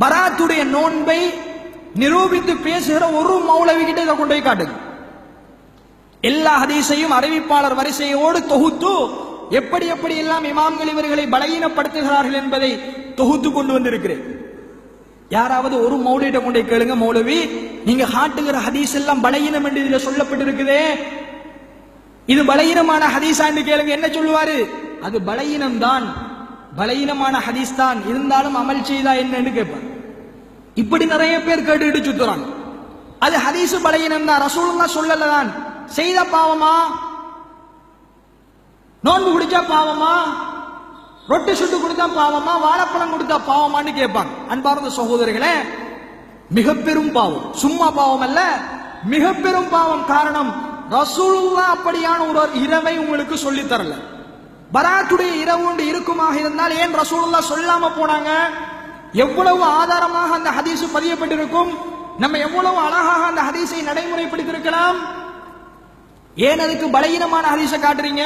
பராத்துடைய நோன்பை நிரூபித்து பேசுகிற ஒரு மௌலவி கிட்ட இதை கொண்டு போய் காட்டுங்க. எல்லா ஹதீஸையும் அறிவிப்பாளர் வரிசையோடு தொகுத்து எப்படி எப்படி எல்லாம் இமாம்கள் இவர்களை பலகீனப்படுத்துகிறார்கள் என்பதை தொகுத்து கொண்டு வந்திருக்கிறேன். யாராவது ஒரு மௌலவியிட்ட கொண்டே கேளுங்க, மௌலவி நீங்க காட்டுகிற ஹதீஸ் எல்லாம் பலகீனம் என்று இதுல சொல்லப்பட்டிருக்குதே, இது பலகீனமான ஹதீஸா என்று கேளுங்க. என்ன சொல்லுவாரு? அது பலகீனம் தான், பலகீனமான ஹதீஸ் தான், இருந்தாலும் அமல் செய்தா என்னன்னு கேட்பார். இப்படி நிறைய பேர் கேட்டுக்கிட்டு சுத்துறாங்க. அது ஹதீஸ் பலகீனம் தான், ரசூலுல்லாஹ் சொல்லலதான், செய்த பாவமா, நோன்பு குடிச்சா பாவமா, ரொட்டி சுட்டு கொடுத்தா பாவமா, வாழைப்பழம் கொடுத்தா பாவமான்னு கேட்பாங்க. அன்பார்ந்த சகோதரர்களே, மிக பெரும் பாவம், சும்மா பாவம் அல்ல, மிக பெரும் பாவம். காரணம், ரசூலுல்லாஹ் அப்படியான ஒரு இரவை உங்களுக்கு சொல்லி தரல. பராத்துடைய இரவு ஒன்று இருக்குமாக இருந்தால் ஏன் ரசூலுல்லாஹ் சொல்லாம போனாங்க? எவ்வளவு ஆதாரமாக அந்த ஹதீஸ் பதியப்பட்டிருக்கும், நம்ம எவ்வளவு அழகாக அந்த ஹதீஸை நடைமுறைப்படுத்தியிருக்கலாம். ஏன் அதுக்கு பலகீனமான ஹதீஸை காட்டுறீங்க?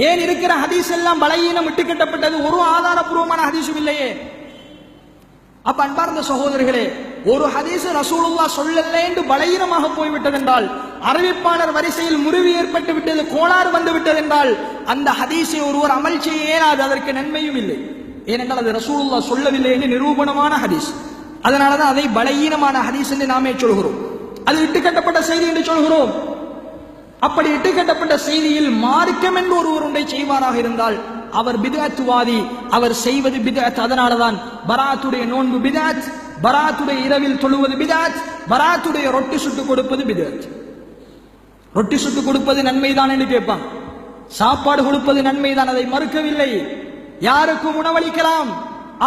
ஏன் இருக்கிற ஹதீஸ் எல்லாம் பலகீனம் விட்டுக்கட்டப்பட்டது? ஒரு ஆதாரபூர்வமான ஹதீஸும் இல்லையே. அப்ப அன்பார்ந்த சகோதரர்களே, ஒரு ஹதீஸ் ரசூலுல்லாஹ் சொல்லல என்று பலகீனமாக போய்விட்டது என்றால், அறிவிப்பாளர் வரிசையில் முறிவு ஏற்பட்டு விட்டது, கோளாறு வந்து விட்டது என்றால், அந்த ஹதீஸை ஒருவர் அமல் செய்ய இயலாது, அதற்கு நன்மையும் இல்லை. ஏனென்றால் அது ரசூலுல்லாஹ் சொல்லவில்லை என்று நிரூபணமான ஹதீஸ். அதனாலதான் அதை பலகீனமான ஹதீஸ் என்று நாமே சொல்கிறோம். அது இட்டுக்கட்டப்பட்ட செய்தி என்று சொல்கிறோம். அப்படி இட்டுக்கட்டப்பட்ட செய்தியில் மார்க்கம் என்று ஒருவர் ஒன்றை செய்வாராக இருந்தால் அவர் பித்அத்வாதி, அவர் செய்வது பித்அத். அதனாலதான் பராத்துடைய நோன்பு பித்அத், பராத்துடைய இரவில் தொழுவது பித்அத், பராத்துடைய ரொட்டி சுட்டு கொடுப்பது பித்அத். ரொட்டி சுட்டு கொடுப்பது நன்மைதான் என்று கேட்பாங்க, சாப்பாடு கொடுப்பது நன்மைதான், அதை மறுக்கவில்லை, யாருக்கும் உணவளிக்கலாம்.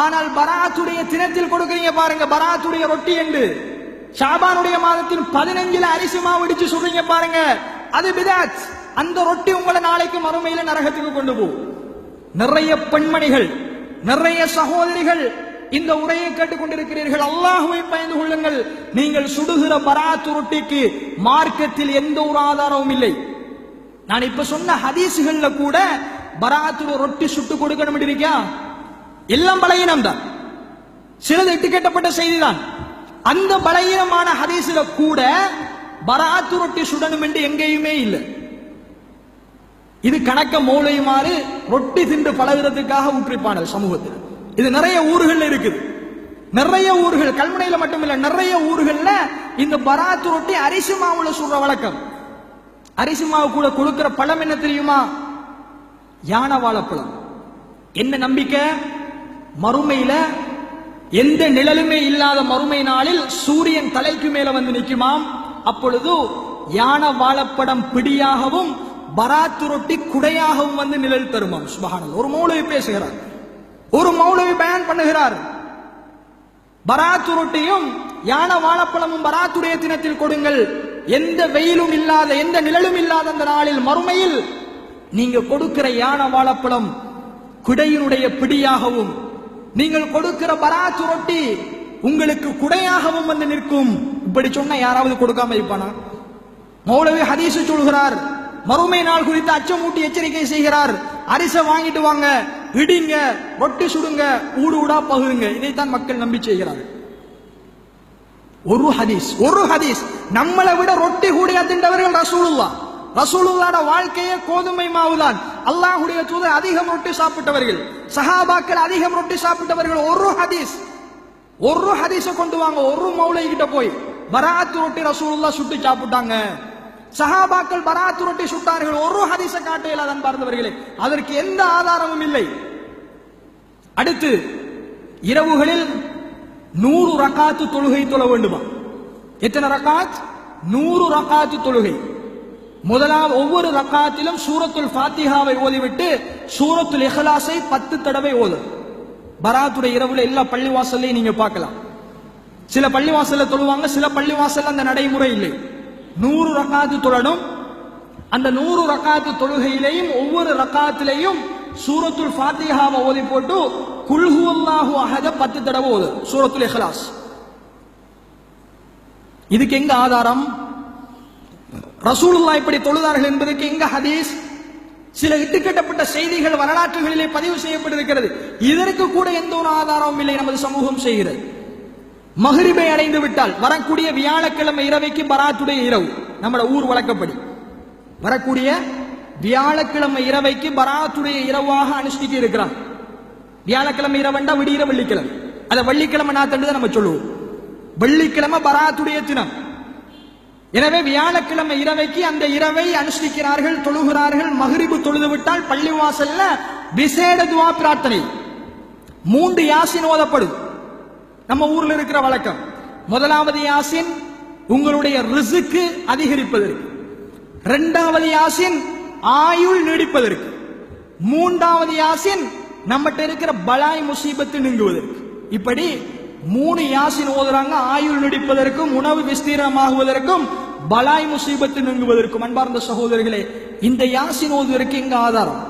ஆனால் பராத்துடைய தினத்தில் கொடுக்கிறீங்க பாருங்க, பராத்துடைய ரொட்டி என்று ஷாபானுடைய மாதத்தில் 15 அரிசி மாவு இடிச்சு சொல்றீங்க பாருங்க, அது பித்அத். அந்த ரொட்டி உங்களை நாளைக்கு மறுமையில நரகத்துக்கு கொண்டு போகும். நிறைய பெண்மணிகள், நிறைய சகோதரிகள் இந்த உரையை கேட்டுக் கொண்டிருக்கிறீர்கள். அல்லாஹ்வை பயந்து கொள்ளுங்கள். நீங்கள் சுடுகிற பராத்து ரொட்டிக்கு மார்க்கத்தில் எந்த ஒரு ஆதாரமும் இல்லை. நான் இப்ப சொன்ன ஹதீசுகள்ல கூட பராத்துடைய ரொட்டி சுட்டு கொடுக்கணும் இருக்கா? எல்லாம் பலகீனம் தான், சிலது இட்டுக்கட்டப்பட்ட செய்திதான். அந்த பலகீனமான ஹதீஸ்ல கூட பராத்து ரொட்டி சுடணும் என்று எங்கேயுமே இல்லை. இது கணக்க மௌலைமாறு ரொட்டி தின்று பழகிறதுக்காக ஊற்றிப்பானது சமூகத்தில். இது நிறைய ஊர்கள் இருக்குது, நிறைய ஊர்கள், கல்முனையில மட்டும் இல்ல, நிறைய ஊர்கள்ல இந்த பராத்து ரொட்டி அரிசி மாவுல சுடுற வழக்கம். அரிசி மாவு கூட கொடுக்கிற பழம் என்ன தெரியுமா? யானை வாழைப்பழம். என்ன நம்பிக்கை? மறுமையில எந்த நிழலுமே இல்லாத மறுமை நாளில் சூரியன் தலைக்கு மேல வந்து நிற்குமாம். அப்பொழுது யானை வாழைப்படம் பிடியாகவும் பராத்து ரொட்டி குடையாகவும் வந்து நிழல் தருமாம். சுப்ஹானல்லாஹ். ஒரு மௌலவி பேசுகிறார், ஒரு மௌலவி பயான் பண்ணுகிறார். பராத்து ரொட்டியும் யானை வாழைப்பழமும் பராத்துடைய தினத்தில் கொடுங்கள், எந்த வெயிலும் இல்லாத எந்த நிழலும் இல்லாத அந்த நாளில் மறுமையில் நீங்க கொடுக்கிற யானை வாழைப்பழம் குடையினுடைய பிடியாகவும், நீங்கள் கொடுக்கிற பராத்து ரொட்டி உங்களுக்கு குடையாகவும் வந்து நிற்கும். இப்படி சொன்ன யாராவது கொடுக்காம இருப்பானா? மௌலவி ஹதீஸ் சொல்கிறார், மறுமை நாள் குறித்து அச்சமூட்டி எச்சரிக்கை செய்கிறார். அரிசை வாங்கிட்டு வாங்க, இடிங்க, ரொட்டி சுடுங்க, ஊடு ஊடா பகுருங்க. இதைத்தான் மக்கள் நம்பி செய்கிறார்கள். ஒரு ஹதீஸ் நம்மளை விட ரொட்டி கூடிய தின்றவர்கள் ரசூலுல்லாஹ். ரசூலுல்லாஹ்வோட வாழ்க்கையே கோதுமை மாவுதான். அல்லாஹ்வுடைய தூதர் அதிகம் ரொட்டி சாப்பிட்டவர்கள், சஹாபாக்கள் அதிகம் ரொட்டி சாப்பிட்டவர்கள். ஒரு ஹதீஸை கொண்டு வாங்க, ஒரு மௌலை கிட்ட போய் பராத்து ரொட்டி ரசூலுல்லாஹ் சுட்டு சாப்பிட்டாங்க, சஹாபாக்கள் பராத்து ரொட்டி சுட்டார்கள், ஒரு ஹதீஸை காட்ட இயலாதான் பார்த்தவர்களே. அதற்கு எந்த ஆதாரமும் இல்லை. அடுத்து இரவுகளில் 100 ரக்காத்து தொழுகை தொழ வேண்டுமா? எத்தனை ரக்காத்? 100 ரக்காத்து தொழுகை. முதலாவது ஒவ்வொரு ரக்காத்திலும் சூரத்துல் ஃபாத்திஹாவை ஓதிவிட்டு சூரத்துல் இஹ்லாஸை 10 தடவை ஓதும். பராத்துடைய இரவுல எல்லா பள்ளிவாசல்லையும் நீங்க பார்க்கலாம். சில பள்ளிவாசல்ல தொழுவாங்க, சில பள்ளிவாசல்ல அந்த நடைமுறை இல்லை. 100 ரக்காத்து தொழணும். அந்த 100 ரக்காத்து தொழுகையிலையும் ஒவ்வொரு ரக்காத்திலையும் சூரத்துல் ஃபாத்திஹாவை ஓதி போட்டு குல் ஹுவல்லாஹு அஹத 10 தடவை ஓது, சூரத்துல் இஹ்லாஸ். இதுக்கு எங்க ஆதாரம்? ரசூலுல்லாஹ் இப்படி தொழுதார்கள் என்பதற்கு எங்க ஹதீஸ்? சில இட்டுக்கட்டப்பட்ட செய்திகள் வரலாற்றுகளிலே பதிவு செய்யப்பட்டிருக்கிறது. இதற்கு கூட எந்த ஒரு ஆதாரமும் இல்லை நமது சமூகம் செய்கிறது. மஹ்ரிபை அடைந்து விட்டால் வரக்கூடிய வியாழக்கிழமை இரவைக்கு பராத்துடைய இரவு, நம்மளோட ஊர் வழக்கப்படி வரக்கூடிய வியாழக்கிழமை இரவைக்கு பராத்துடைய இரவாக அனுஷ்டிக்க இருக்கிறார். வியாழக்கிழமை இரவண்டா விடிகிற வெள்ளிக்கிழமை, அதை வெள்ளிக்கிழமை நாத்தண்டு நம்ம சொல்லுவோம். வெள்ளிக்கிழமை பராத்துடைய தினம். எனவே வியாழக்கிழமை இரவைக்கு அந்த இரவை அனுஷ்டிக்கிறார்கள், தொழுகிறார்கள். மஹ்ரிபு தொழுது விட்டால் பள்ளிவாசல்ல விசேட துஆ பிரார்த்தனை 3 யாசின் ஓதப்படும். நம்ம ஊர்ல இருக்கிற வழக்கம். முதலாவது யாசின் உங்களுடைய ரிஸ்க் அதிகரிப்பதற்கு, இரண்டாவது யாசின் ஆயுள் நீடிப்பதற்கு, மூன்றாவது யாசின் நம்மகிட்ட இருக்கிற பலாய் முசீபத்து நீங்குவதற்கு. இப்படி 3 யாசின் ஓதுறாங்க. ஆயுள் நீடிப்பதற்கும், உணவு விஸ்தீரணமாகுவதற்கும், பலாய் முசீபத்து நீங்குவதற்கும். அன்பார்ந்த சகோதரர்களே, இந்த யாசின் ஓதுவதற்கு எங்க ஆதாரம்?